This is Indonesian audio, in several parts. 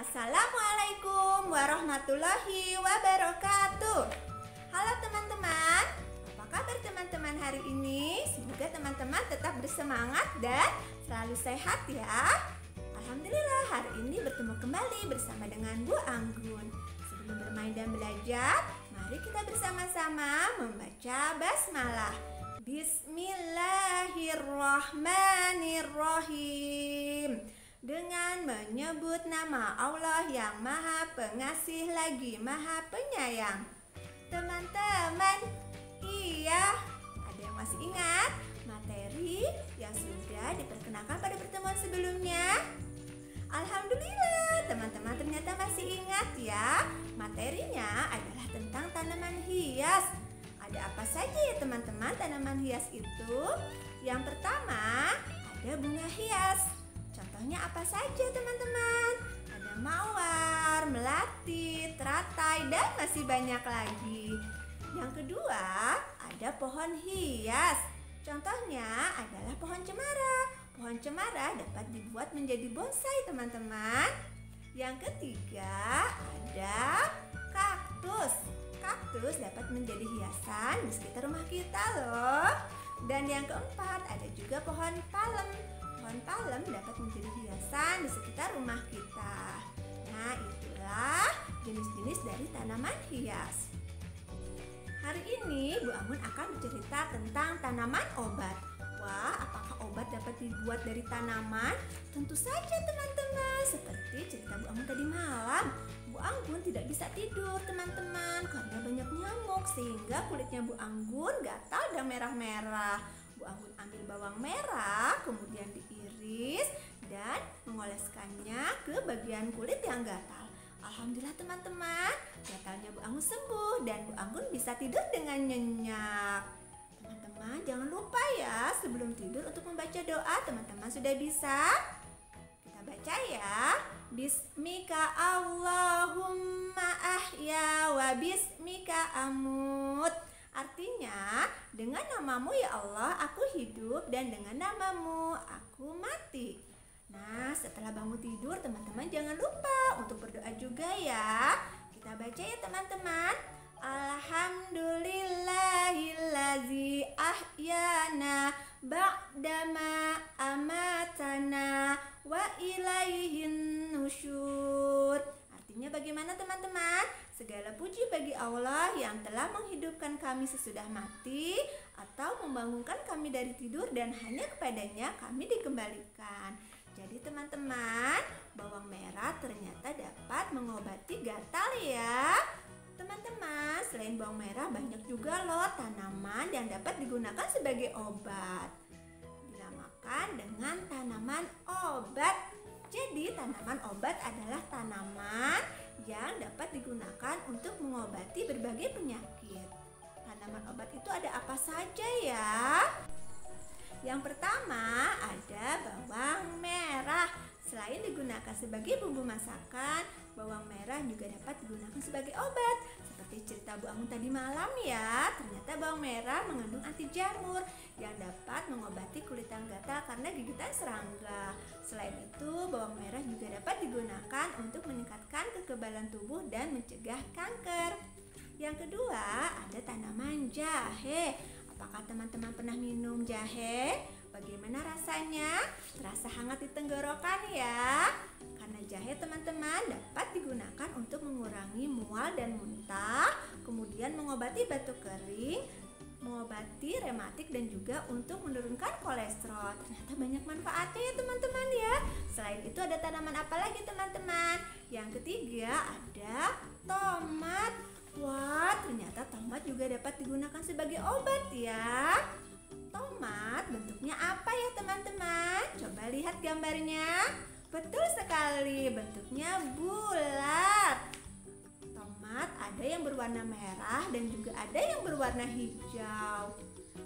Assalamualaikum warahmatullahi wabarakatuh. Halo teman-teman, apa kabar teman-teman hari ini? Semoga teman-teman tetap bersemangat dan selalu sehat ya. Alhamdulillah hari ini bertemu kembali bersama dengan Bu Anggun. Sebelum bermain dan belajar, mari kita bersama-sama membaca basmalah. Bismillahirrahmanirrahim. Dengan menyebut nama Allah yang Maha Pengasih lagi Maha Penyayang. Teman-teman, iya, ada yang masih ingat materi yang sudah diperkenalkan pada pertemuan sebelumnya? Alhamdulillah, teman-teman ternyata masih ingat ya. Materinya adalah tentang tanaman hias. Ada apa saja ya teman-teman tanaman hias itu? Yang pertama, ada bunga hias. Contohnya apa saja teman-teman? Ada mawar, melati, teratai, dan masih banyak lagi. Yang kedua, ada pohon hias. Contohnya adalah pohon cemara. Pohon cemara dapat dibuat menjadi bonsai teman-teman. Yang ketiga, ada kaktus. Kaktus dapat menjadi hiasan di sekitar rumah kita loh. Dan yang keempat, ada juga pohon palem. Pohon palem dapat menjadi hiasan di sekitar rumah kita. Nah, itulah jenis-jenis dari tanaman hias. Hari ini Bu Anggun akan bercerita tentang tanaman obat. Wah, apakah obat dapat dibuat dari tanaman? Tentu saja teman-teman. Seperti cerita Bu Anggun tadi malam, Bu Anggun tidak bisa tidur teman-teman karena banyak nyamuk sehingga kulitnya Bu Anggun gatal dan merah-merah. Bu Anggun ambil bawang merah, kemudian diiris dan mengoleskannya ke bagian kulit yang gatal. Alhamdulillah teman-teman, gatalnya Bu Anggun sembuh dan Bu Anggun bisa tidur dengan nyenyak. Teman-teman jangan lupa ya sebelum tidur untuk membaca doa. Teman-teman sudah bisa? Kita baca ya. Bismika Allahumma ahya wa bismika amut. Artinya, dengan namamu ya Allah aku hidup dan dengan namamu aku mati. Nah, setelah bangun tidur teman-teman jangan lupa untuk berdoa juga ya. Kita baca ya teman-teman. Alhamdulillahillazi ahyana ba'dama amatana wa ilaihin nusyur. Artinya bagaimana teman-teman? Segala puji bagi Allah yang telah menghidupkan kami sesudah mati atau membangunkan kami dari tidur dan hanya kepadanya kami dikembalikan. Jadi teman-teman, bawang merah ternyata dapat mengobati gatal ya. Teman-teman, selain bawang merah banyak juga loh tanaman yang dapat digunakan sebagai obat. Dinamakan dengan tanaman obat. Jadi tanaman obat adalah tanaman yang dapat digunakan untuk mengobati berbagai penyakit. Tanaman obat itu ada apa saja ya? Yang pertama ada bawang merah. Selain digunakan sebagai bumbu masakan, bawang merah juga dapat digunakan sebagai obat. Seperti cerita Bu Anggun tadi malam ya, ternyata bawang merah mengandung anti jamur yang dapat mengobati kulit yang gatal karena gigitan serangga. Selain itu, bawang merah juga dapat digunakan untuk meningkatkan kekebalan tubuh dan mencegah kanker. Yang kedua, ada tanaman jahe. Apakah teman-teman pernah minum jahe? Bagaimana rasanya? Terasa hangat di tenggorokan ya? Karena jahe teman-teman dapat digunakan untuk mengurangi mual dan muntah, kemudian mengobati batuk kering, mengobati rematik dan juga untuk menurunkan kolesterol. Ternyata banyak manfaatnya ya teman-teman ya. Selain itu ada tanaman apa lagi teman-teman? Yang ketiga ada tomat. Wah, ternyata tomat juga dapat digunakan sebagai obat ya. Tomat bentuknya apa ya teman-teman? Coba lihat gambarnya. Betul sekali, bentuknya bulat. Tomat ada yang berwarna merah dan juga ada yang berwarna hijau.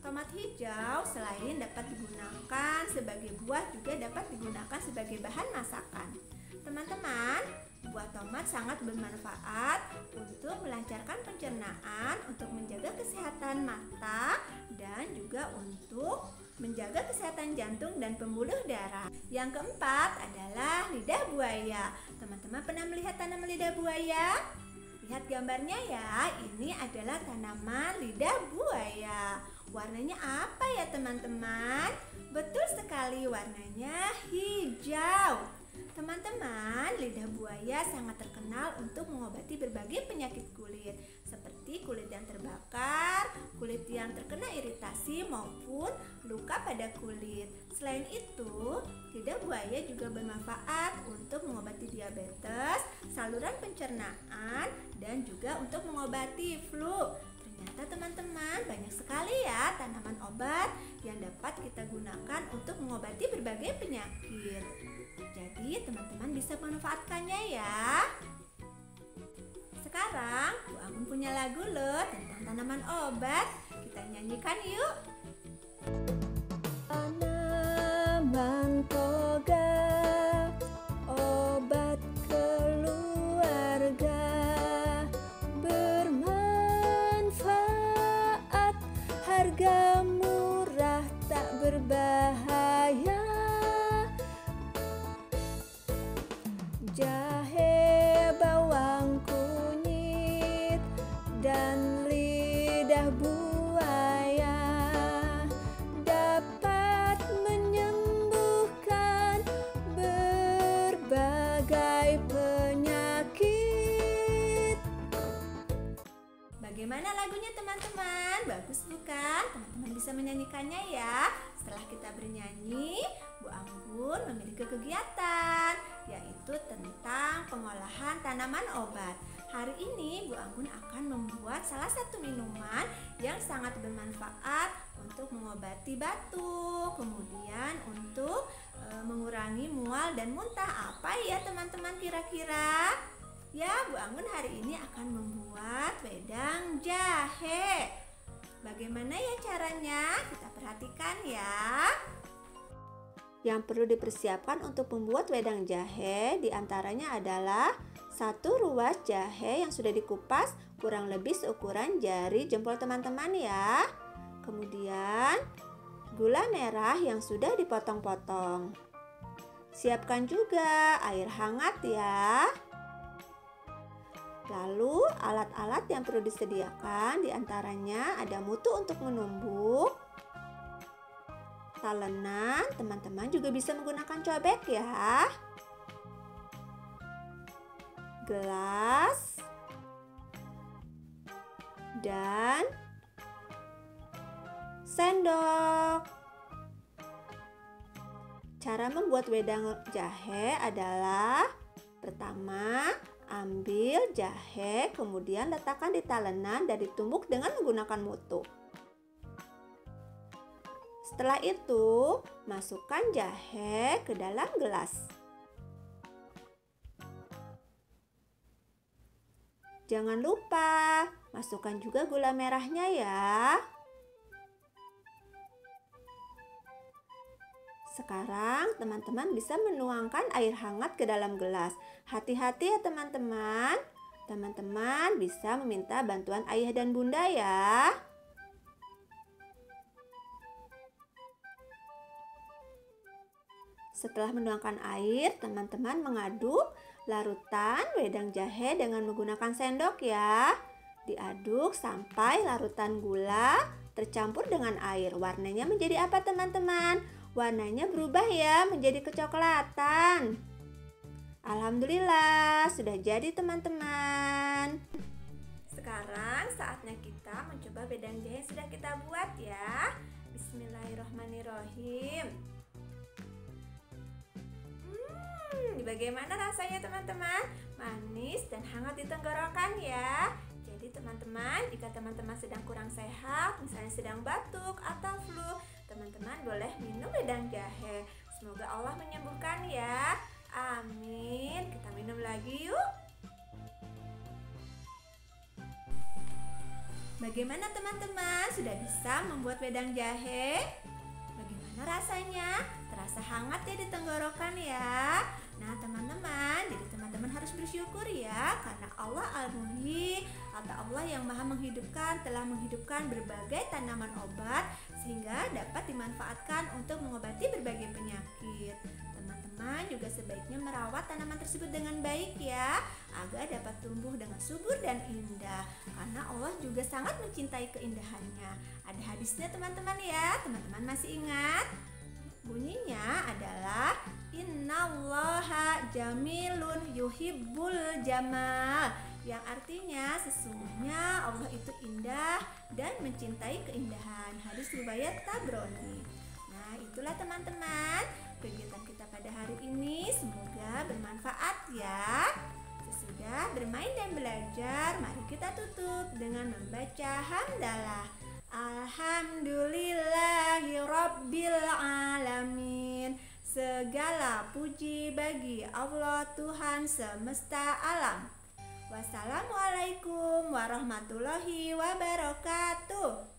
Tomat hijau selain dapat digunakan sebagai buah juga dapat digunakan sebagai bahan masakan. Teman-teman, buah tomat sangat bermanfaat untuk melancarkan pencernaan, untuk menjaga kesehatan mata, dan juga untuk menjaga kesehatan jantung dan pembuluh darah. Yang keempat adalah lidah buaya. Teman-teman pernah melihat tanaman lidah buaya? Lihat gambarnya ya, ini adalah tanaman lidah buaya. Warnanya apa ya teman-teman? Betul sekali, warnanya hijau. Teman-teman, lidah buaya sangat terkenal untuk mengobati berbagai penyakit kulit, seperti kulit yang terbakar, kulit yang terkena iritasi maupun luka pada kulit. Selain itu, lidah buaya juga bermanfaat untuk mengobati diabetes, saluran pencernaan, dan juga untuk mengobati flu. Ternyata teman-teman, banyak sekali ya tanaman obat yang dapat kita gunakan untuk mengobati berbagai penyakit. Jadi teman-teman bisa memanfaatkannya ya. Sekarang Bu Anggun punya lagu loh tentang tanaman obat. Kita nyanyikan yuk. Tanaman toga, obat keluarga, bermanfaat, harga murah, tak berbahaya. Jahe, bawang, kunyit, dan lidah buaya dapat menyembuhkan berbagai penyakit. Bagaimana lagunya teman-teman? Bagus bukan? Teman-teman bisa menyanyikannya ya. Setelah kita bernyanyi, Bu Anggun memiliki kegiatan, yaitu tentang pengolahan tanaman obat. Hari ini Bu Anggun akan membuat salah satu minuman yang sangat bermanfaat untuk mengobati batuk, kemudian untuk mengurangi mual dan muntah. Apa ya teman-teman kira-kira? Ya, Bu Anggun hari ini akan membuat wedang jahe. Bagaimana ya caranya? Kita perhatikan ya. Yang perlu dipersiapkan untuk membuat wedang jahe diantaranya adalah 1 ruas jahe yang sudah dikupas kurang lebih seukuran jari jempol teman-teman ya. Kemudian gula merah yang sudah dipotong-potong. Siapkan juga air hangat ya. Lalu alat-alat yang perlu disediakan diantaranya ada mutu untuk menumbuk, talenan, teman-teman juga bisa menggunakan cobek ya, gelas, dan sendok. Cara membuat wedang jahe adalah pertama, ambil jahe, kemudian letakkan di talenan dan ditumbuk dengan menggunakan mutu. Setelah itu, masukkan jahe ke dalam gelas. Jangan lupa, masukkan juga gula merahnya ya. Sekarang teman-teman bisa menuangkan air hangat ke dalam gelas. Hati-hati ya teman-teman. Teman-teman bisa meminta bantuan ayah dan bunda ya. Setelah menuangkan air, teman-teman mengaduk larutan wedang jahe dengan menggunakan sendok ya. Diaduk sampai larutan gula tercampur dengan air. Warnanya menjadi apa teman-teman? Warnanya berubah ya menjadi kecoklatan. Alhamdulillah sudah jadi teman-teman. Sekarang saatnya kita mencoba wedang jahe yang sudah kita buat ya. Bismillahirrahmanirrahim. Bagaimana rasanya teman-teman? Manis dan hangat di tenggorokan ya. Jadi teman-teman, jika teman-teman sedang kurang sehat, misalnya sedang batuk atau flu, teman-teman boleh minum wedang jahe. Semoga Allah menyembuhkan ya. Amin. Kita minum lagi yuk. Bagaimana teman-teman? Sudah bisa membuat wedang jahe? Bagaimana rasanya? Terasa hangat ya di tenggorokan ya. Nah teman-teman, jadi teman-teman harus bersyukur ya, karena Allah Al-Muhyi atau Allah yang maha menghidupkan telah menghidupkan berbagai tanaman obat sehingga dapat dimanfaatkan untuk mengobati berbagai penyakit. Teman-teman juga sebaiknya merawat tanaman tersebut dengan baik ya, agar dapat tumbuh dengan subur dan indah, karena Allah juga sangat mencintai keindahannya. Ada hadisnya teman-teman ya, teman-teman masih ingat? Bunyinya adalah Innallaha jamilun yuhibbul jamal, yang artinya sesungguhnya Allah itu indah dan mencintai keindahan. Hadis riwayat Tabrani. Nah, itulah teman-teman kegiatan kita pada hari ini, semoga bermanfaat ya. Sesudah bermain dan belajar, mari kita tutup dengan membaca hamdalah. Alhamdulillahi Rabbil Alamin. Segala puji bagi Allah Tuhan semesta alam. Wassalamualaikum warahmatullahi wabarakatuh.